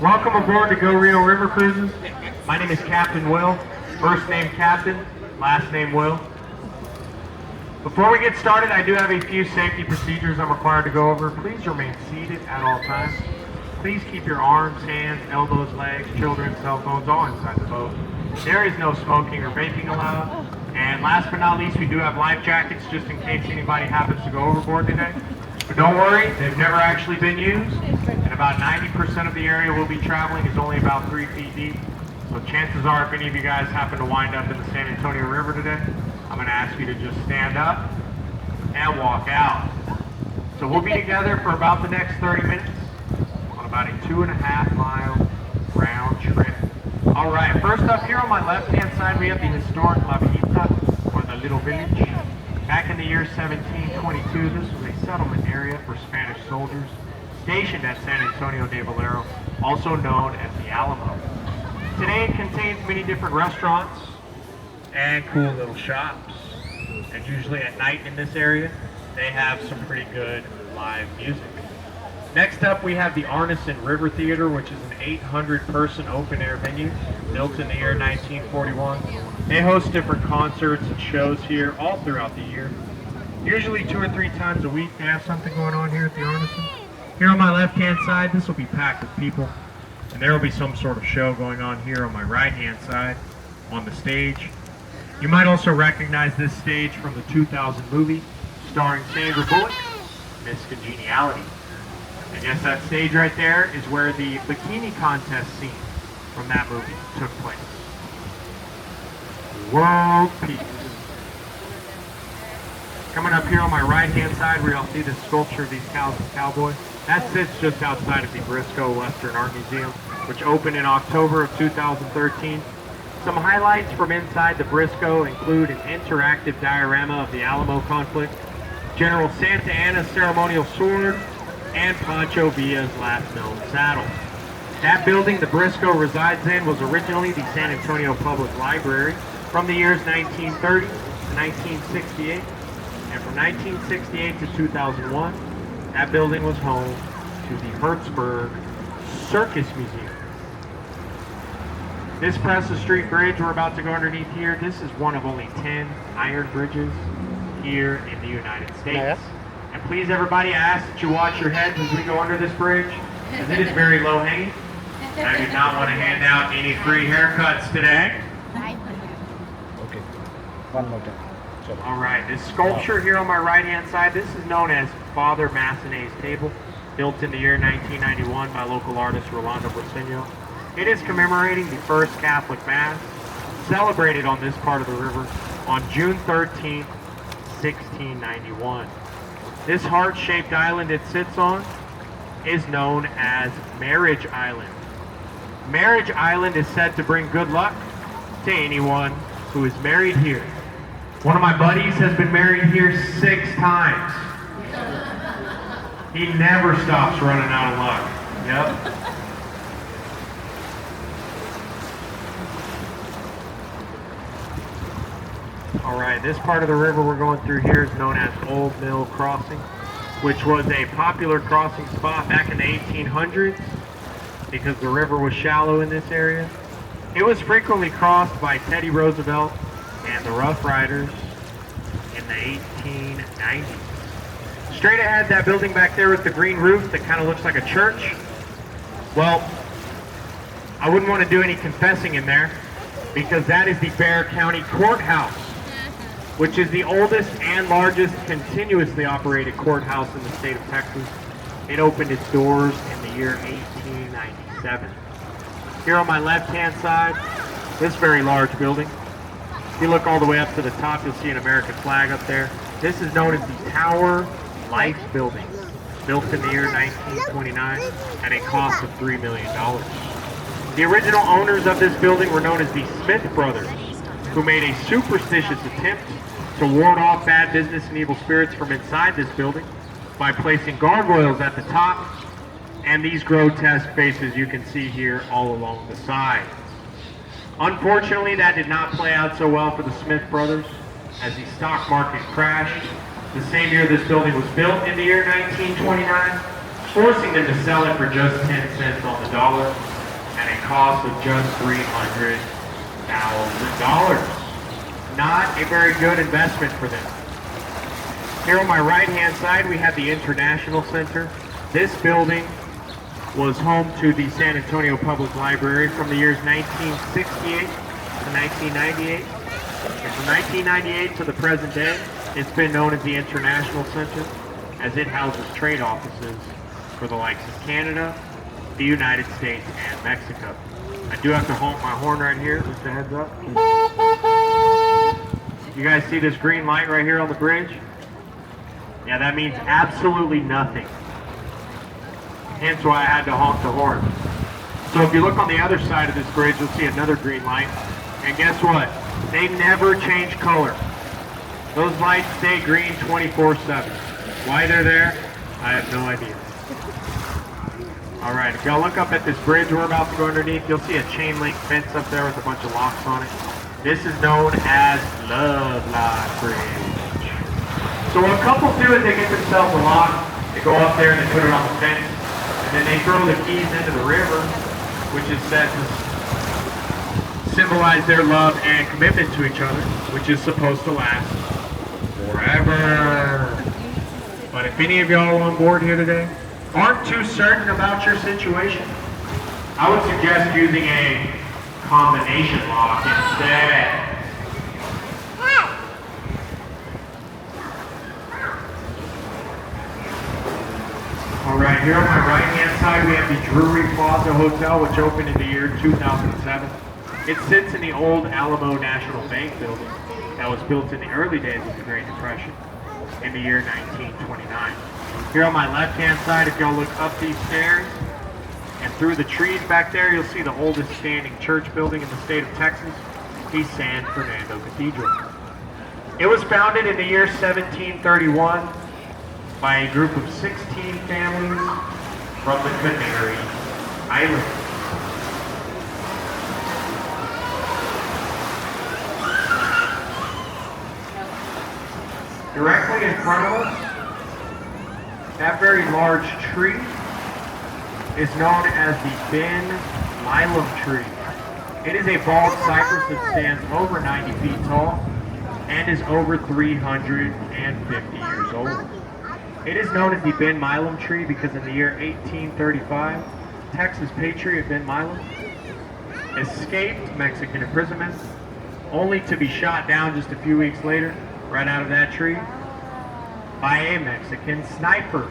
Welcome aboard to Go Rio River Cruises. My name is Captain Will. First name Captain, last name Will. Before we get started, I do have a few safety procedures I'm required to go over. Please remain seated at all times. Please keep your arms, hands, elbows, legs, children, cell phones all inside the boat. There is no smoking or vaping allowed. And last but not least, we do have life jackets just in case anybody happens to go overboard today. But don't worry, they've never actually been used. And about 90% of the area we'll be traveling is only about 3 feet deep. So chances are, if any of you guys happen to wind up in the San Antonio River today, I'm going to ask you to just stand up and walk out. So we'll be together for about the next 30 minutes on about a 2.5 mile round trip. All right, first up here on my left-hand side, we have the historic La Villita, or the Little Village. Back in the year 1722, this was a settlement area for Spanish soldiers stationed at San Antonio de Valero, also known as the Alamo. Today it contains many different restaurants and cool little shops. And usually at night in this area, they have some pretty good live music. Next up, we have the Arneson River Theater, which is an 800-person open-air venue built in the year 1941. They host different concerts and shows here all throughout the year. Usually 2 or 3 times a week, they have something going on here at the Arneson. Here on my left-hand side, this will be packed with people, and there will be some sort of show going on here on my right-hand side on the stage. You might also recognize this stage from the 2000 movie starring Sandra Bullock, Miss Congeniality. And yes, that stage right there is where the bikini contest scene from that movie took place. World peace. Coming up here on my right-hand side, where you'll see the sculpture of these cows and cowboys. That sits just outside of the Briscoe Western Art Museum, which opened in October of 2013. Some highlights from inside the Briscoe include an interactive diorama of the Alamo conflict, General Santa Anna's ceremonial sword, and Pancho Villa's last known saddle. That building the Briscoe resides in was originally the San Antonio Public Library from the years 1930 to 1968. And from 1968 to 2001, that building was home to the Hertzberg Circus Museum. This Presa Street Bridge we're about to go underneath here, this is one of only 10 iron bridges here in the United States. And please everybody, I ask that you watch your heads as we go under this bridge, as it is very low hanging. And I do not want to hand out any free haircuts today. Okay, one more time. Sorry. All right, this sculpture here on my right-hand side, this is known as Father Massenet's Table, built in the year 1991 by local artist Rolando Briceño. It is commemorating the first Catholic Mass, celebrated on this part of the river on June 13th, 1691. This heart-shaped island it sits on is known as Marriage Island. Marriage Island is said to bring good luck to anyone who is married here. One of my buddies has been married here 6 times. He never stops running out of luck. Yep. All right, this part of the river we're going through here is known as Old Mill Crossing, which was a popular crossing spot back in the 1800s because the river was shallow in this area. It was frequently crossed by Teddy Roosevelt and the Rough Riders in the 1890s. Straight ahead, that building back there with the green roof that kind of looks like a church. Well, I wouldn't want to do any confessing in there because that is the Bexar County Courthouse, which is the oldest and largest continuously operated courthouse in the state of Texas. It opened its doors in the year 1897. Here on my left-hand side, this very large building. If you look all the way up to the top, you'll see an American flag up there. This is known as the Tower Life Building, built in the year 1929 at a cost of $3 million. The original owners of this building were known as the Smith brothers, who made a superstitious attempt to ward off bad business and evil spirits from inside this building by placing gargoyles at the top and these grotesque faces you can see here all along the sides. Unfortunately, that did not play out so well for the Smith brothers as the stock market crashed the same year this building was built in the year 1929, forcing them to sell it for just 10 cents on the dollar. at a cost of just $300,000. Not a very good investment for them. Here on my right-hand side, we have the International Center. This building was home to the San Antonio Public Library from the years 1968 to 1998. And from 1998 to the present day, it's been known as the International Center, as it houses trade offices for the likes of Canada, the United States, and Mexico. I do have to honk my horn right here, just a heads up. You guys see this green light right here on the bridge? Yeah, that means absolutely nothing. Hence why I had to honk the horn. So if you look on the other side of this bridge, you'll see another green light. And guess what? They never change color. Those lights stay green 24/7. Why they're there, I have no idea. Alright, if y'all look up at this bridge we're about to go underneath, you'll see a chain link fence up there with a bunch of locks on it. This is known as Love Lock Bridge. So what couples do is they get themselves a lock, they go up there and they put it on the fence, and then they throw the keys into the river, which is said to symbolize their love and commitment to each other, which is supposed to last forever. But if any of y'all on board here today aren't too certain about your situation, I would suggest using a combination lock instead. Alright, here on my right hand side we have the Drury Plaza Hotel, which opened in the year 2007. It sits in the old Alamo National Bank building that was built in the early days of the Great Depression in the year 1929. Here on my left hand side, if y'all look up these stairs and through the trees back there, you'll see the oldest standing church building in the state of Texas, the San Fernando Cathedral. It was founded in the year 1731 by a group of 16 families from the Canary Islands. Directly in front of us, that very large tree is known as the Ben Milam tree. It is a bald cypress that stands over 90 feet tall and is over 350 years old. It is known as the Ben Milam tree because in the year 1835, Texas patriot Ben Milam escaped Mexican imprisonment, only to be shot down just a few weeks later, right out of that tree, by a Mexican sniper.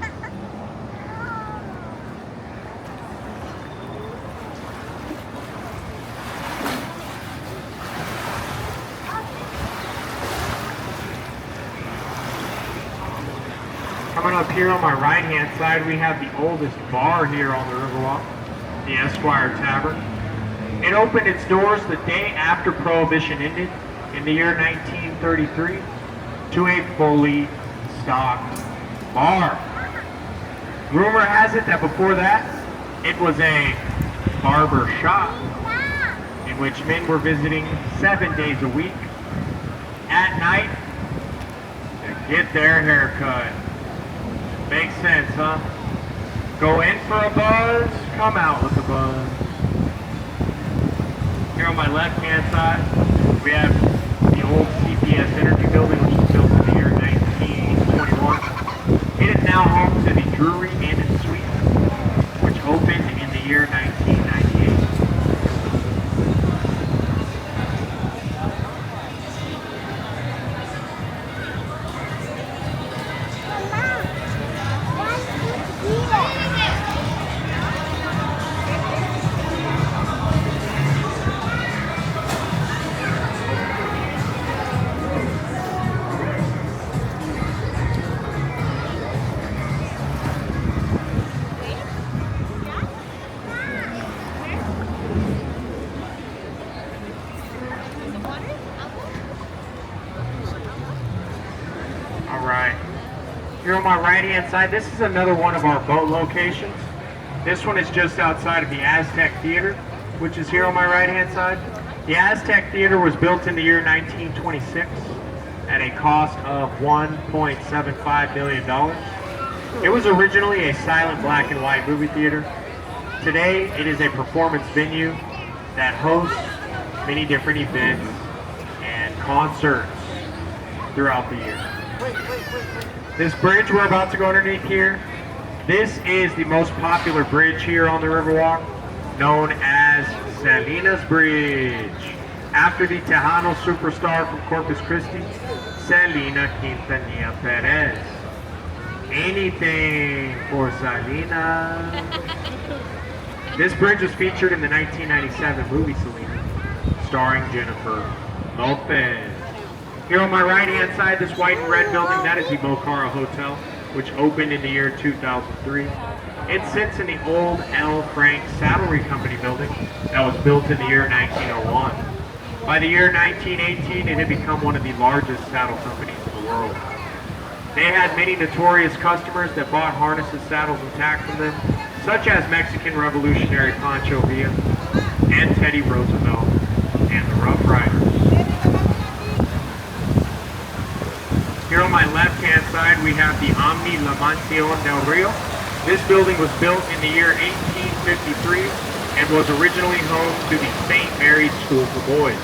Coming up here on my right hand side, we have the oldest bar here on the Riverwalk, the Esquire Tavern. It opened its doors the day after Prohibition ended in the year 1933 to a fully stocked bar. Rumor has it that before that, it was a barber shop in which men were visiting 7 days a week at night to get their hair cut. Makes sense, huh? Go in for a buzz, come out with a buzz. Here on my left hand side, we have the old CPS Energy building, which was built in the year 1921. It is now home to the Drury Inn and Suites, which opened in the year 1998. Alright, here on my right hand side, this is another one of our boat locations. This one is just outside of the Aztec Theater, which is here on my right hand side. The Aztec Theater was built in the year 1926 at a cost of $1.75 million. It was originally a silent black and white movie theater Today, it is a performance venue that hosts many different events and concerts throughout the year. This bridge we're about to go underneath here, this is the most popular bridge here on the Riverwalk, known as Salinas Bridge, after the Tejano superstar from Corpus Christi, Selena Quintanilla Perez. Anything for Selena. This bridge was featured in the 1997 movie Selena, starring Jennifer Lopez. Here on my right-hand side, this white and red building, that is the Mocara Hotel, which opened in the year 2003. It sits in the old L. Frank Saddlery Company building that was built in the year 1901. By the year 1918, it had become one of the largest saddle companies in the world. They had many notorious customers that bought harnesses, saddles, and tack from them, such as Mexican Revolutionary Pancho Villa and Teddy Roosevelt and the Rough Riders. Here on my left-hand side, we have the Omni La Mansión del Rio. This building was built in the year 1853 and was originally home to the St. Mary's School for Boys.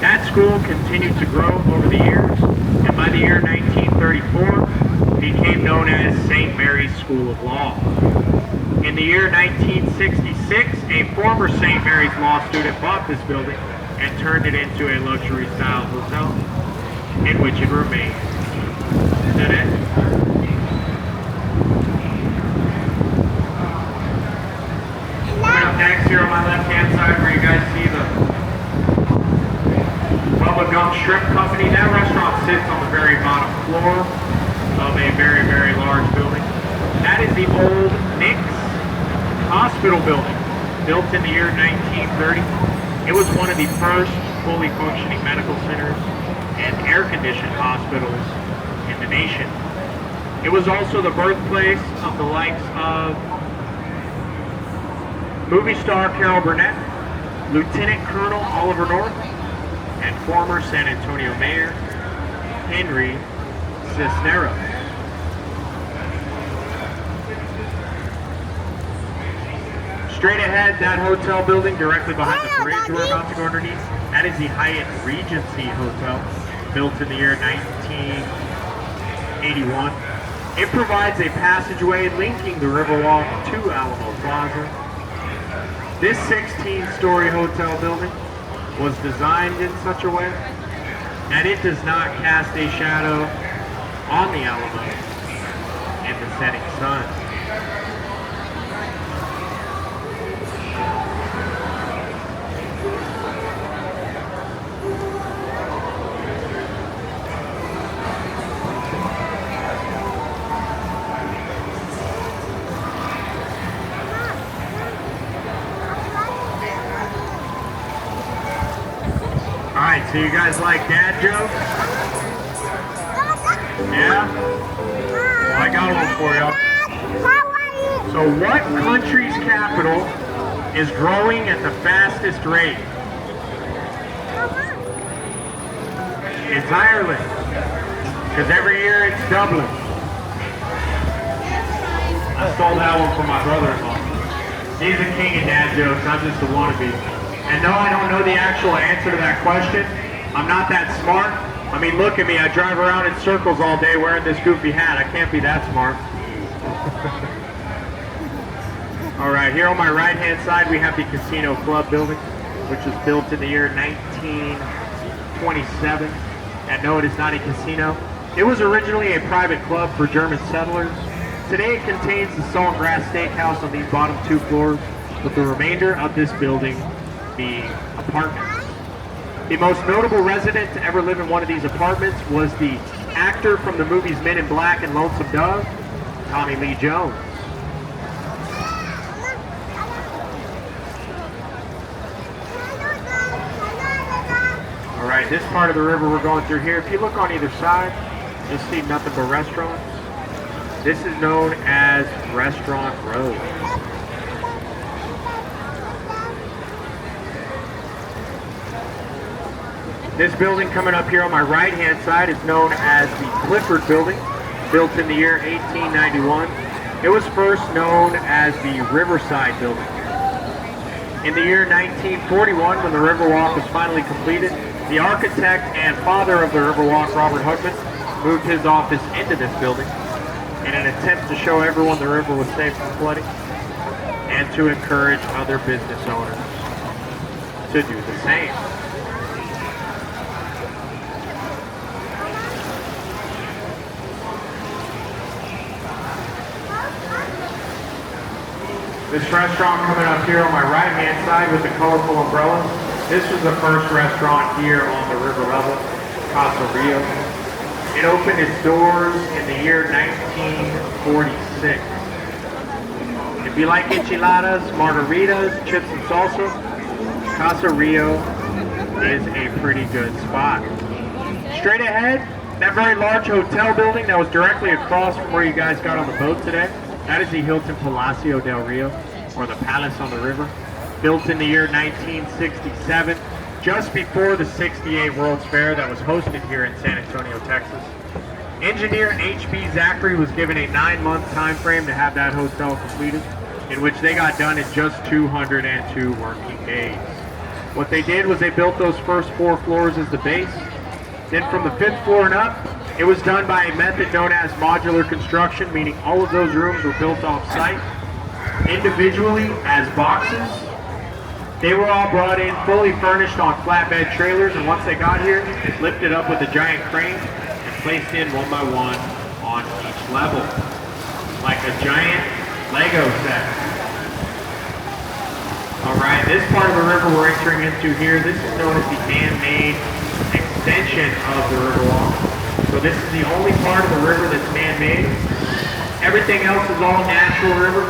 That school continued to grow over the years, and by the year 1934, became known as St. Mary's School of Law. In the year 1966, a former St. Mary's Law student bought this building and turned it into a luxury-style hotel, in which it remains today. Coming up next here on my left-hand side, where you guys see the Bubba Gum Shrimp Company. That restaurant sits on the very bottom floor of a very, very large building. That is the old Nick's Hospital building, built in the year 1930. It was one of the first fully functioning medical centers and air-conditioned hospitals in the nation. It was also the birthplace of the likes of movie star Carol Burnett, Lieutenant Colonel Oliver North, and former San Antonio Mayor Henry Cisneros. Straight ahead, that hotel building directly behind the bridge we're about to go underneath, that is the Hyatt Regency Hotel, built in the year 1981. It provides a passageway linking the Riverwalk to Alamo Plaza. This 16-story hotel building was designed in such a way that it does not cast a shadow on the Alamo in the setting sun. Alright, so you guys like dad jokes? Yeah? Well, I got one for y'all. So what country's capital is growing at the fastest rate? It's Ireland. Because every year it's doubling. I stole that one from my brother-in-law. He's the king of dad jokes, I'm just a wannabe. And no, I don't know the actual answer to that question. I'm not that smart. I mean, look at me. I drive around in circles all day wearing this goofy hat. I can't be that smart. All right, here on my right-hand side, we have the Casino Club building, which was built in the year 1927. And no, it is not a casino. It was originally a private club for German settlers. Today, it contains the Saltgrass Steakhouse on these bottom two floors, with the remainder of this building being apartments. The most notable resident to ever live in one of these apartments was the actor from the movies Men in Black and Lonesome Dove, Tommy Lee Jones. All right, this part of the river we're going through here, if you look on either side, you'll see nothing but restaurants. This is known as Restaurant Road. This building coming up here on my right-hand side is known as the Clifford Building, built in the year 1891. It was first known as the Riverside Building. In the year 1941, when the Riverwalk was finally completed, the architect and father of the Riverwalk, Robert Hugman, moved his office into this building in an attempt to show everyone the river was safe from flooding and to encourage other business owners to do the same. This restaurant coming up here on my right-hand side with the colorful umbrellas, this was the first restaurant here on the river level, Casa Rio. It opened its doors in the year 1946. If you like enchiladas, margaritas, chips and salsa, Casa Rio is a pretty good spot. Straight ahead, that very large hotel building that was directly across from where you guys got on the boat today, that is the Hilton Palacio del Rio, or the Palace on the River, built in the year 1967, just before the '68 World's Fair that was hosted here in San Antonio, Texas. Engineer H.B. Zachary was given a 9-month time frame to have that hotel completed, in which they got done in just 202 working days. What they did was they built those first 4 floors as the base. Then from the 5th floor and up, it was done by a method known as modular construction, meaning all of those rooms were built off-site, individually as boxes. They were all brought in fully furnished on flatbed trailers, and once they got here, it's lifted up with a giant crane and placed in one by one on each level, like a giant Lego set. Alright, this part of the river we're entering into here, this is known as the man-made extension of the Riverwalk. So this is the only part of the river that's man-made. Everything else is all natural river.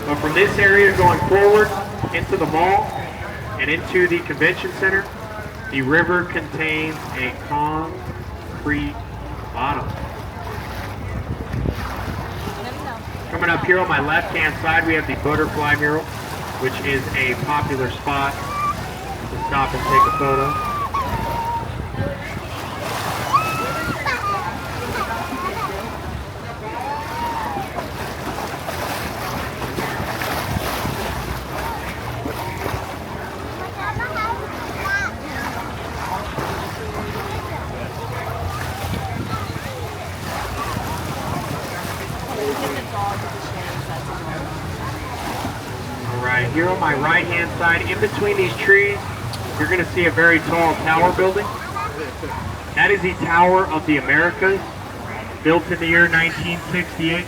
But from this area going forward into the mall and into the convention center, the river contains a concrete bottom. Coming up here on my left-hand side, we have the butterfly mural, which is a popular spot to stop and take a photo. Alright, here on my right hand side, in between these trees, you're going to see a very tall tower building. That is the Tower of the Americas, built in the year 1968.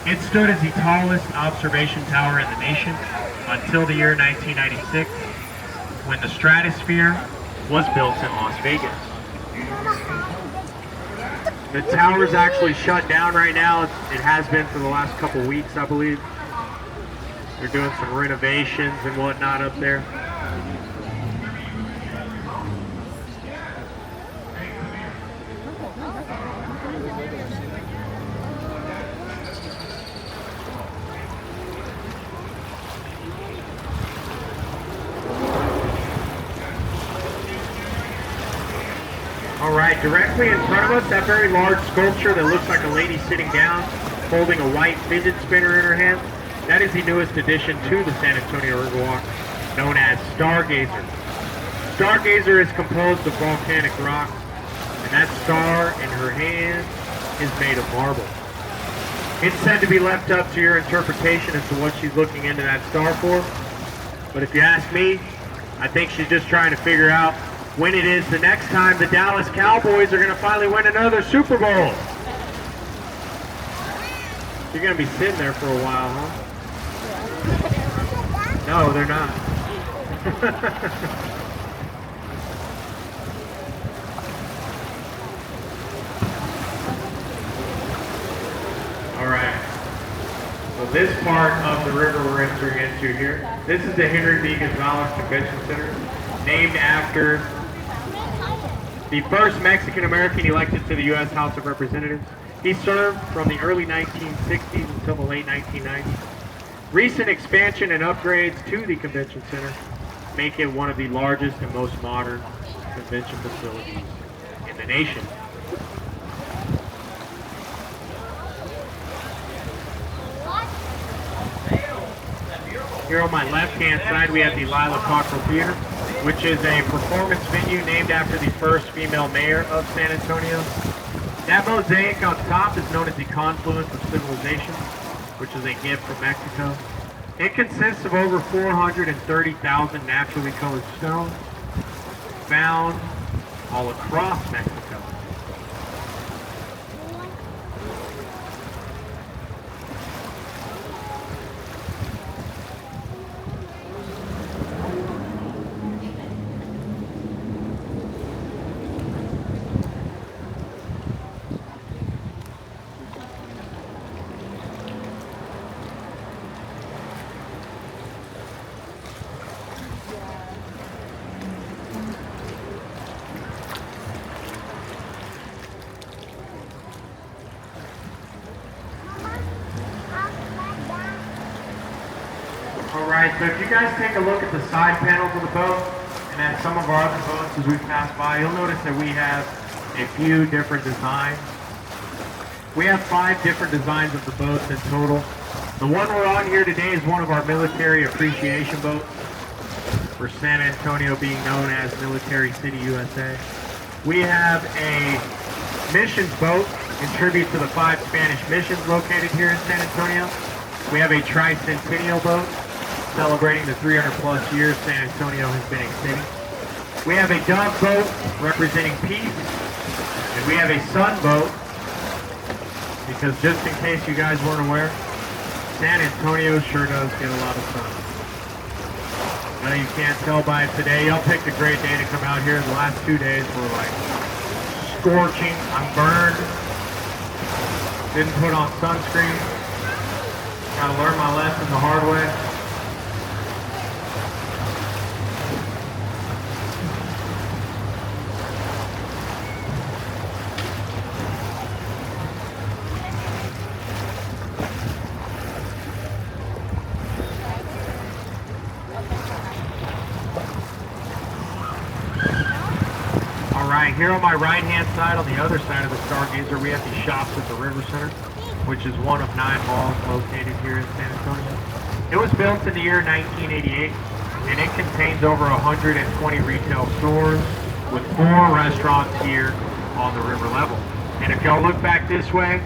It stood as the tallest observation tower in the nation until the year 1996, when the Stratosphere was built in Las Vegas. The tower is actually shut down right now. It has been for the last couple weeks, I believe. They're doing some renovations and whatnot up there. All right, directly in front of us, that very large sculpture that looks like a lady sitting down, holding a white fidget spinner in her hand. That is the newest addition to the San Antonio Riverwalk, known as Stargazer. Stargazer is composed of volcanic rock, and that star in her hand is made of marble. It's said to be left up to your interpretation as to what she's looking into that star for, but if you ask me, I think she's just trying to figure out when it is the next time the Dallas Cowboys are going to finally win another Super Bowl. You're going to be sitting there for a while, huh? No, they're not. All right. So this part of the river we're entering into here, this is the Henry B. Gonzalez Convention Center, named after the first Mexican-American elected to the U.S. House of Representatives. He served from the early 1960s until the late 1990s. Recent expansion and upgrades to the convention center make it one of the largest and most modern convention facilities in the nation. Here on my left-hand side, we have the Lila Cockrell Theater, which is a performance venue named after the first female mayor of San Antonio. That mosaic on top is known as the Confluence of Civilizations, which is a gift from Mexico. It consists of over 430,000 naturally colored stones found all across Mexico. Alright, so if you guys take a look at the side panels of the boat and at some of our other boats as we pass by, you'll notice that we have a few different designs. We have 5 different designs of the boats in total. The one we're on here today is one of our military appreciation boats, for San Antonio being known as Military City, USA. We have a missions boat in tribute to the 5 Spanish missions located here in San Antonio. We have a tricentennial boat celebrating the 300 plus years San Antonio has been a city. We have a dove boat representing peace, and we have a sun boat because just in case you guys weren't aware, San Antonio sure does get a lot of sun. Well, you can't tell by it today. Y'all picked a great day to come out here. The last 2 days were like scorching. I'm burned. Didn't put on sunscreen. Gotta learn my lesson the hard way. Alright, here on my right hand side, on the other side of the Stargazer, we have the shops at the River Center, which is one of 9 malls located here in San Antonio. It was built in the year 1988, and it contains over 120 retail stores with 4 restaurants here on the river level. And if y'all look back this way,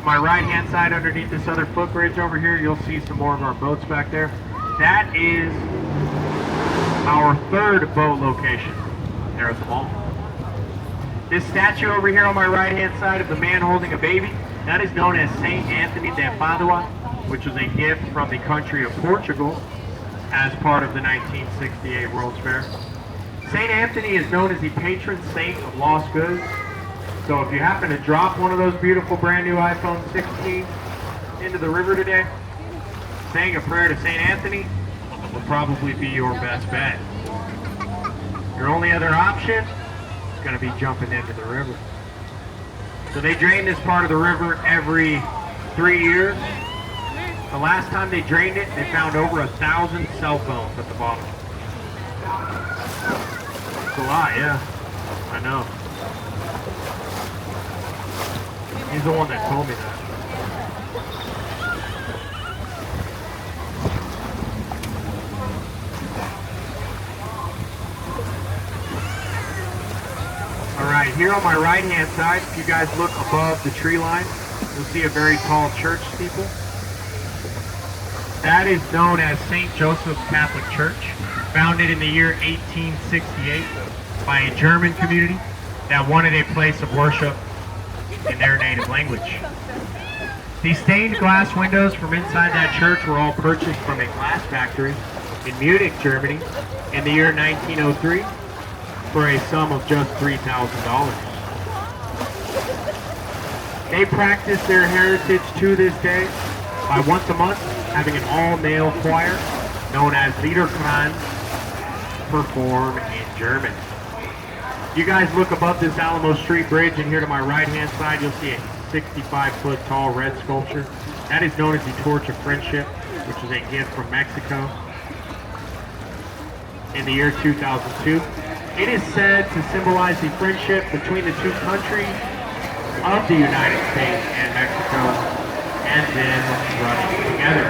my right hand side underneath this other footbridge over here, you'll see some more of our boats back there. That is our 3rd boat location there at the mall. This statue over here on my right hand side of the man holding a baby, that is known as Saint Anthony de Padua, which was a gift from the country of Portugal as part of the 1968 World's Fair. Saint Anthony is known as the patron saint of lost goods. So if you happen to drop one of those beautiful brand new iPhone 16 into the river today, saying a prayer to Saint Anthony will probably be your best bet. Your only other option is going to be jumping into the river. So they drain this part of the river every 3 years. The last time they drained it, they found over 1,000 cell phones at the bottom. It's a lot, yeah. I know. He's the one that told me that. Alright, here on my right hand side, if you guys look above the tree line, you'll see a very tall church steeple. That is known as St. Joseph's Catholic Church, founded in the year 1868 by a German community that wanted a place of worship in their native language. The stained glass windows from inside that church were all purchased from a glass factory in Munich, Germany in the year 1903 for a sum of just $3,000. They practice their heritage to this day by once a month having an all-male choir known as Liederkranz perform in German. You guys look above this Alamo Street Bridge, and here to my right-hand side, you'll see a 65-foot tall red sculpture. That is known as the Torch of Friendship, which is a gift from Mexico in the year 2002. It is said to symbolize the friendship between the 2 countries of the United States and Mexico, and then running together.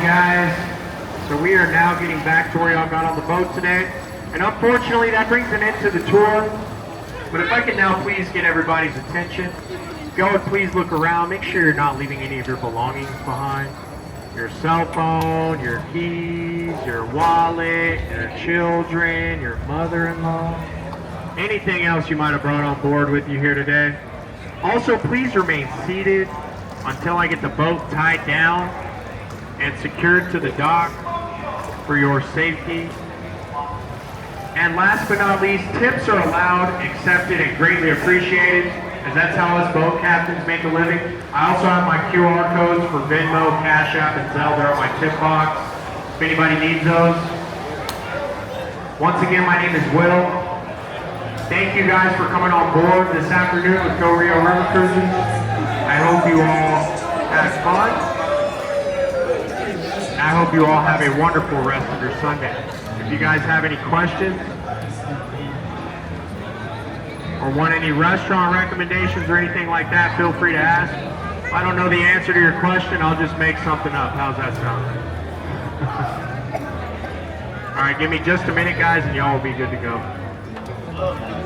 guys, so we are now getting back to where y'all got on the boat today. And unfortunately, that brings an end to the tour. But if I can now please get everybody's attention, if y'all would please look around, make sure you're not leaving any of your belongings behind. Your cell phone, your keys, your wallet, your children, your mother-in-law, anything else you might have brought on board with you here today. Also, please remain seated until I get the boat tied down and secured to the dock for your safety. And last but not least, tips are allowed, accepted, and greatly appreciated, as that's how us boat captains make a living. I also have my QR codes for Venmo, Cash App, and Zelle. They're on my tip box if anybody needs those. Once again, my name is Will. Thank you guys for coming on board this afternoon with Go Rio River Cruises. I hope you all had fun. I hope you all have a wonderful rest of your Sunday. If you guys have any questions or want any restaurant recommendations or anything like that, feel free to ask. If I don't know the answer to your question, I'll just make something up. How's that sound? All right, give me just a minute, guys, and y'all will be good to go.